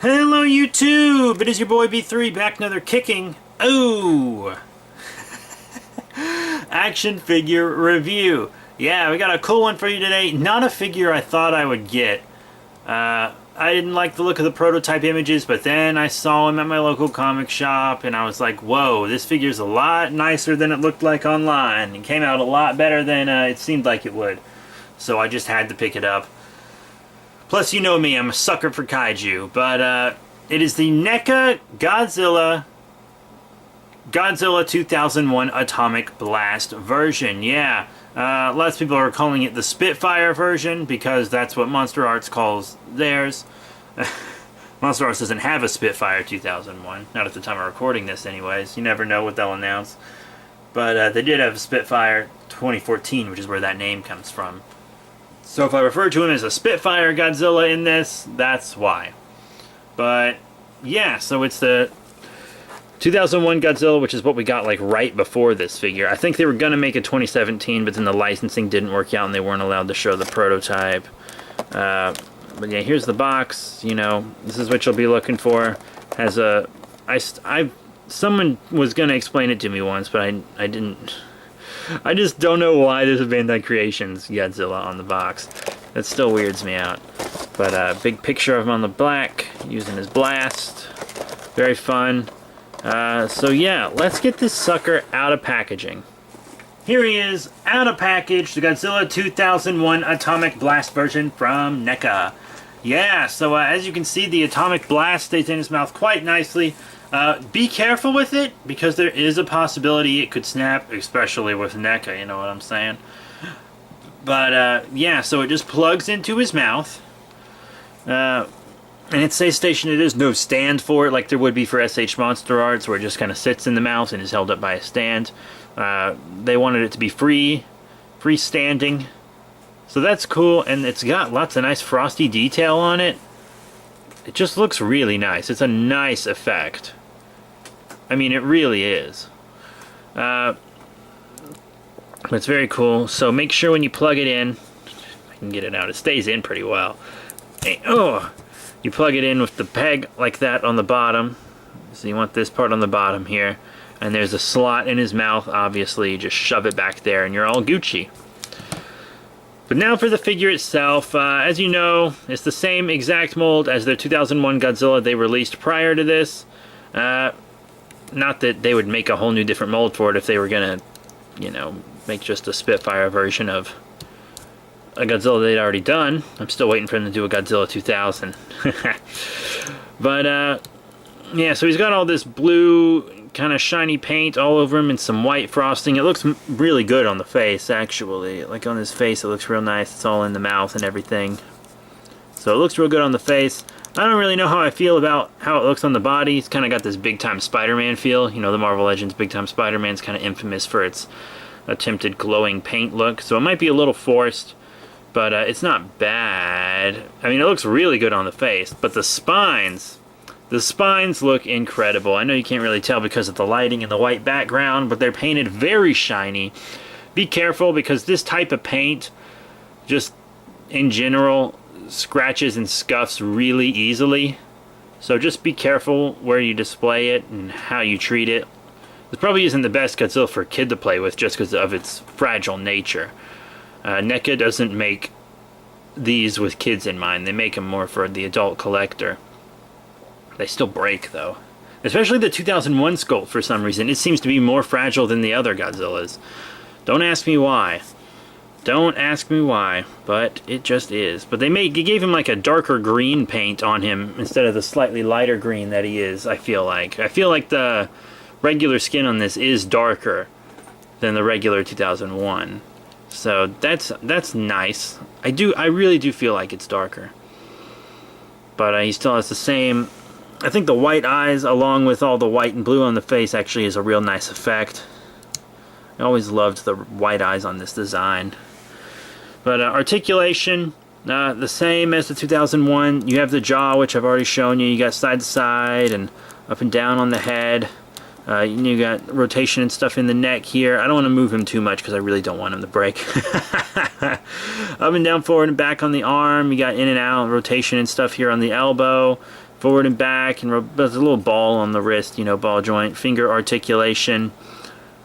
Hello YouTube! It is your boy B3 back another kicking action figure review. Yeah, we got a cool one for you today. Not a figure I thought I would get. I didn't like the look of the prototype images, but then I saw him at my local comic shop and I was like, whoa, this figure's a lot nicer than it looked like online. It came out a lot better than it seemed like it would. So I just had to pick it up. Plus, you know me, I'm a sucker for kaiju, but it is the NECA Godzilla 2001 Atomic Blast version. Yeah, lots of people are calling it the Spitfire version because that's what Monster Arts calls theirs. Monster Arts doesn't have a Spitfire 2001, not at the time of recording this anyways. You never know what they'll announce. But they did have a Spitfire 2014, which is where that name comes from. So if I refer to him as a Spitfire Godzilla in this, that's why. But yeah, so it's the 2001 Godzilla, which is what we got like right before this figure. I think they were going to make a 2017, but then the licensing didn't work out and they weren't allowed to show the prototype. But yeah, here's the box. You know, this is what you'll be looking for. Has a... someone was going to explain it to me once, but I didn't... I just don't know why there's a Bandai Creations Godzilla on the box. That still weirds me out. But big picture of him on the back, using his blast. Very fun. So yeah, let's get this sucker out of packaging. Here he is, out of package, the Godzilla 2001 Atomic Blast version from NECA. Yeah, so as you can see, the Atomic Blast stays in his mouth quite nicely. Be careful with it, because there is a possibility it could snap, especially with NECA, you know what I'm saying? But, yeah, so it just plugs into his mouth. And it stays stationary. There's no stand for it like there would be for SH Monster Arts, where it just kind of sits in the mouth and is held up by a stand. They wanted it to be freestanding. So that's cool, and it's got lots of nice frosty detail on it. It just looks really nice. It's a nice effect. I mean, it really is. It's very cool. So make sure when you plug it in, if I can get it out, it stays in pretty well. You plug it in with the peg like that on the bottom. So you want this part on the bottom here. And there's a slot in his mouth, obviously. You just shove it back there and you're all Gucci. But now for the figure itself. As you know, it's the same exact mold as the 2001 Godzilla they released prior to this. Not that they would make a whole new different mold for it if they were going to, you know, make just a Spitfire version of a Godzilla they'd already done. I'm still waiting for them to do a Godzilla 2000. But, yeah, so he's got all this blue kind of shiny paint all over him and some white frosting. It looks really good on the face, actually. Like on his face, it looks real nice. It's all in the mouth and everything. So it looks real good on the face. I don't really know how I feel about how it looks on the body. It's kind of got this big-time Spider-Man feel. You know, the Marvel Legends big-time Spider-Man's kind of infamous for its attempted glowing paint look. So it might be a little forced, but it's not bad. I mean, it looks really good on the face, but the spines look incredible. I know you can't really tell because of the lighting and the white background, but they're painted very shiny. Be careful because this type of paint, just in general, scratches and scuffs really easily. So just be careful where you display it and how you treat it. This probably isn't the best Godzilla for a kid to play with just because of its fragile nature. NECA doesn't make these with kids in mind. They make them more for the adult collector. They still break, though. Especially the 2001 sculpt, for some reason. It seems to be more fragile than the other Godzillas. Don't ask me why. Don't ask me why, but it just is. But they gave him like a darker green paint on him instead of the slightly lighter green that he is, I feel like. I feel like the regular skin on this is darker than the regular 2001. So that's nice. I really do feel like it's darker. But he still has the same... I think the white eyes, along with all the white and blue on the face, actually is a real nice effect. I always loved the white eyes on this design. But articulation, the same as the 2001. You have the jaw, which I've already shown you. You got side to side and up and down on the head. You got rotation and stuff in the neck here. I don't want to move him too much because I really don't want him to break. Up and down, forward and back on the arm. You got in and out rotation and stuff here on the elbow. forward and back, and there's a little ball on the wrist, you know, ball joint, finger articulation.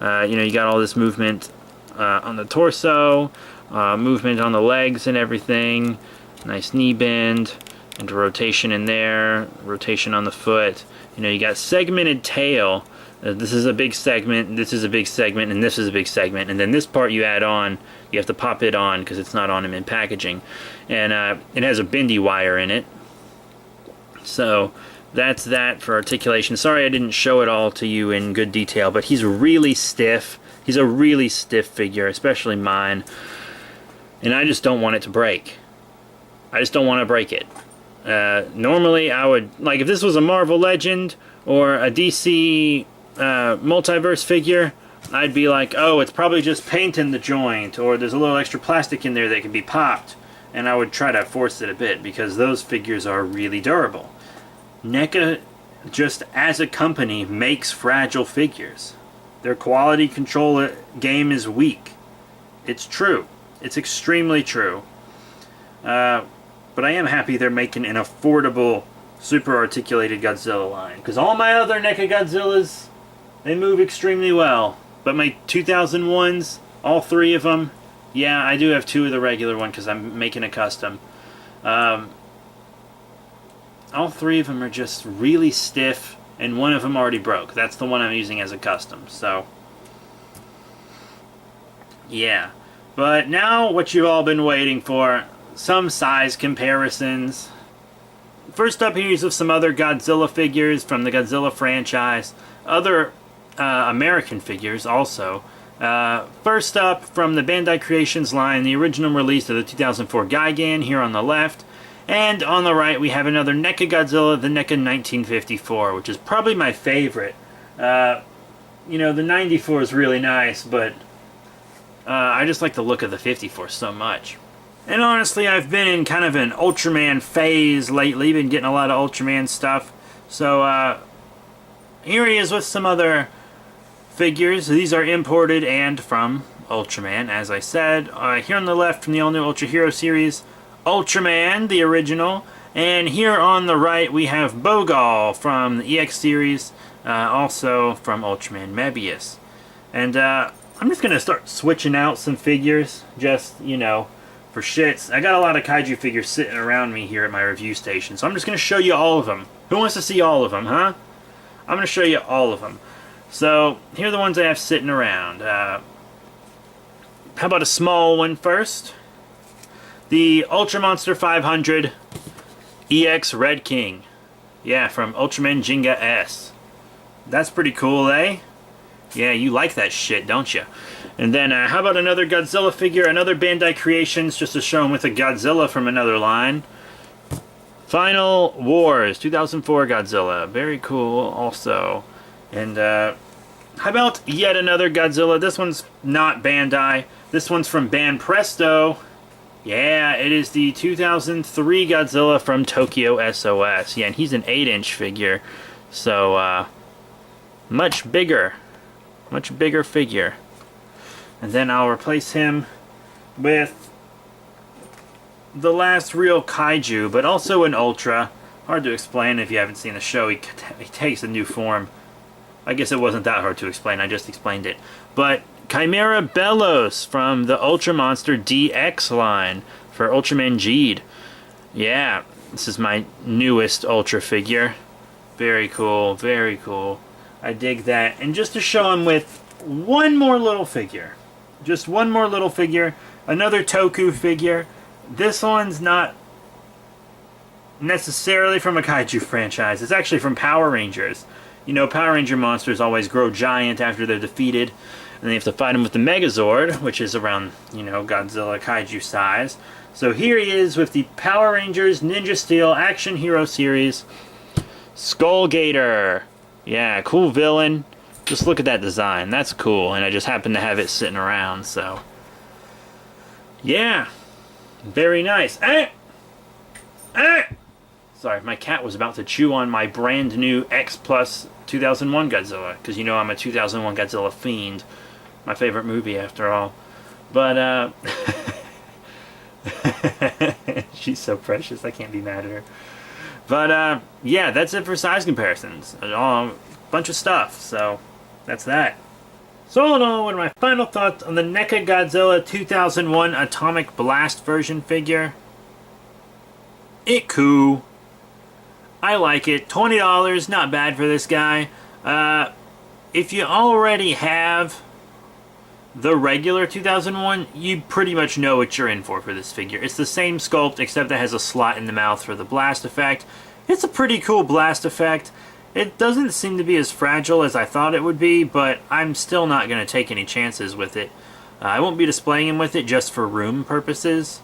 You know, you got all this movement on the torso, movement on the legs and everything. Nice knee bend, and rotation in there, rotation on the foot. You know, you got segmented tail. This is a big segment, this is a big segment, and this is a big segment. And then this part you add on, you have to pop it on because it's not on him in packaging. And it has a bendy wire in it. So that's that for articulation. Sorry I didn't show it all to you in good detail, but he's really stiff. He's a really stiff figure, especially mine. And I just don't want it to break. I just don't want to break it. Normally I would, like if this was a Marvel Legend or a DC multiverse figure, I'd be like, oh, it's probably just paint in the joint, or there's a little extra plastic in there that can be popped. And I would try to force it a bit because those figures are really durable. NECA, just as a company, makes fragile figures. Their quality control game is weak. It's true. It's extremely true. But I am happy they're making an affordable, super articulated Godzilla line. Because all my other NECA Godzillas, they move extremely well. But my 2001s, all three of them, yeah, I do have two of the regular one because I'm making a custom. All three of them are just really stiff, and one of them already broke. That's the one I'm using as a custom, so yeah. But now what you've all been waiting for, some size comparisons. First up here is some other Godzilla figures from the Godzilla franchise, other American figures also. First up, from the Bandai Creations line, the original release of the 2004 Gigan here on the left. And on the right, we have another NECA Godzilla, the NECA 1954, which is probably my favorite. You know, the 94 is really nice, but I just like the look of the 54 so much. And honestly, I've been in kind of an Ultraman phase lately, been getting a lot of Ultraman stuff. So, here he is with some other figures. These are imported and from Ultraman, as I said. Here on the left, from the all-new Ultra Hero series, Ultraman, the original, and here on the right we have Bogal from the EX series, also from Ultraman Mebius. And I'm just going to start switching out some figures, just, you know, for shits. I got a lot of kaiju figures sitting around me here at my review station, so I'm just going to show you all of them. Who wants to see all of them, huh? I'm going to show you all of them. So, here are the ones I have sitting around. How about a small one first? The Ultra Monster 500 EX Red King. Yeah, from Ultraman Ginga S. That's pretty cool, eh? Yeah, you like that shit, don't you? And then, how about another Godzilla figure, another Bandai Creations, just to show them with a Godzilla from another line. Final Wars 2004 Godzilla. Very cool, also. And, how about yet another Godzilla? This one's not Bandai. This one's from Banpresto. Yeah, it is the 2003 Godzilla from Tokyo SOS. Yeah, and he's an 8-inch figure. So, much bigger figure. And then I'll replace him with the last real kaiju, but also an Ultra. Hard to explain if you haven't seen the show. He takes a new form. I guess it wasn't that hard to explain, I just explained it. But Chimera Bellows from the Ultra Monster DX line for Ultraman Geed. Yeah, this is my newest Ultra figure. Very cool, very cool. I dig that. And just to show him with one more little figure. Just one more little figure. Another Toku figure. This one's not necessarily from a kaiju franchise. It's actually from Power Rangers. You know, Power Ranger monsters always grow giant after they're defeated. And they have to fight him with the Megazord, which is around, you know, Godzilla kaiju size. So here he is with the Power Rangers Ninja Steel Action Hero Series. Skull Gator. Yeah, cool villain. Just look at that design. That's cool. And I just happen to have it sitting around, so. Yeah. Very nice. Sorry, my cat was about to chew on my brand new X Plus 2001 Godzilla. Because you know I'm a 2001 Godzilla fiend. My favorite movie, after all. But, she's so precious. I can't be mad at her. But yeah, that's it for size comparisons. A bunch of stuff, so that's that. So all in all, one of my final thoughts on the NECA Godzilla 2001 Atomic Blast version figure. It cool. I like it. $20, not bad for this guy. If you already have the regular 2001, you pretty much know what you're in for this figure. It's the same sculpt, except it has a slot in the mouth for the blast effect. It's a pretty cool blast effect. It doesn't seem to be as fragile as I thought it would be, but I'm still not going to take any chances with it. I won't be displaying him with it just for room purposes.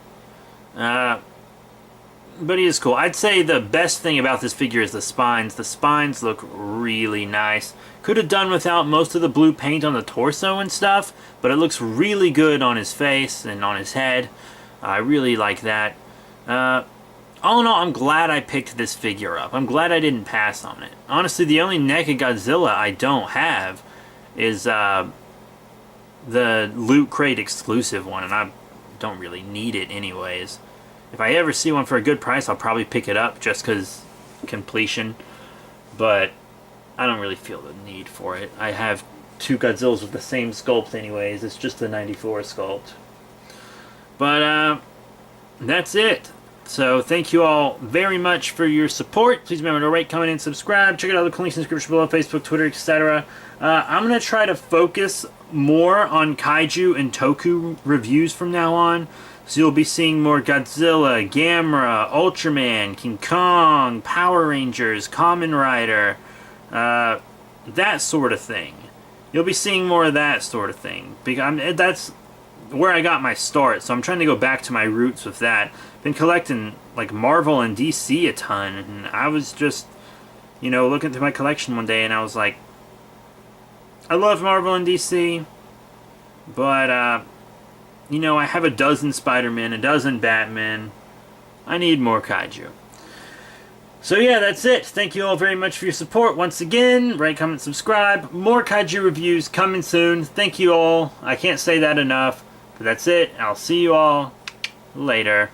But he is cool. I'd say the best thing about this figure is the spines. The spines look really nice. Could have done without most of the blue paint on the torso and stuff, but it looks really good on his face and on his head. I really like that. All in all, I'm glad I picked this figure up. I'm glad I didn't pass on it. Honestly, the only NECA Godzilla I don't have is the Loot Crate exclusive one, and I don't really need it anyways. If I ever see one for a good price, I'll probably pick it up just because completion. But I don't really feel the need for it. I have two Godzillas with the same sculpt anyways. It's just the 94 sculpt. But that's it. So thank you all very much for your support. Please remember to rate, comment, and subscribe. Check out all the links in the description below, Facebook, Twitter, etc. I'm going to try to focus more on Kaiju and Toku reviews from now on. So you'll be seeing more Godzilla, Gamera, Ultraman, King Kong, Power Rangers, Kamen Rider, that sort of thing. You'll be seeing more of that sort of thing. Because that's where I got my start, so I'm trying to go back to my roots with that. Been collecting like Marvel and DC a ton, and I was just, you know, looking through my collection one day and I was like, I love Marvel and DC, but you know, I have a dozen Spider-Man, a dozen Batman. I need more Kaiju. So yeah, that's it. Thank you all very much for your support. Once again, rate, comment, subscribe. More Kaiju reviews coming soon. Thank you all. I can't say that enough. But that's it. I'll see you all later.